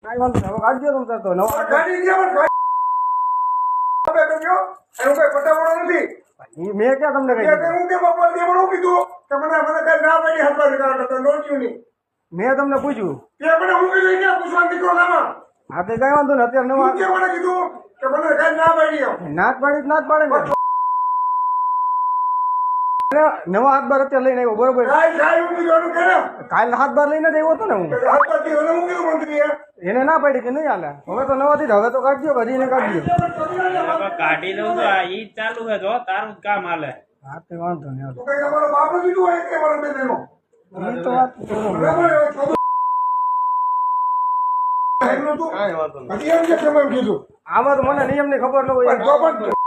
કાંઈ વાંધો નહીં, હવે કાઢજો તમે તાર તો નવા ગાડી ગયા પણ હવે તો ગયો એનું કઈ પટાવડો નથી. ઈ મેં ક્યાં તમને કહી દીધું? હું કે બપોર થી પણ કીધું કે મને કઈ ના પડી હાથમાં નીકળવા તો નોચ્યું નહીં. મેં તમને પૂછ્યું તે મને હું કીધું એને પૂછવાનું દીકરો નામાં હા તે કઈ વાંધો નહીં અત્યારે નવા તે મને કીધું કે મને કઈ ના પડી એમ. નાક પાડી જ ના જ પાડે ને નવા હાથ બાર અત્યારે લઈને આવ્યો બરોબર કાંઈ હું કીધું એનું કે ને કાલ હાથ બાર લઈને જ આવ્યો હતો ને હું હાથમાંથી એને હું કીધું મંત્રીએ એને ના પાડી કે નહીં હાલે હવે તો નવાથી જ હવે તો કાઢજો બધીને કાઢજો કાઢી દઉં તો આ ઈ જ ચાલુ છે જો તારું જ કામ હાલે. હા તે વાંધો નહીં હાલો. તું કઈ અમારો બાપ જ કીધું હોય કે મારા બેન એનો ઈ તો વાત બરોબર. બરાબર હવે છોકરો એમનું તું હજી એમ કે તમે એમ કીધું આમાં તો મને નિયમ ની ખબર ન હોય પણ તો પણ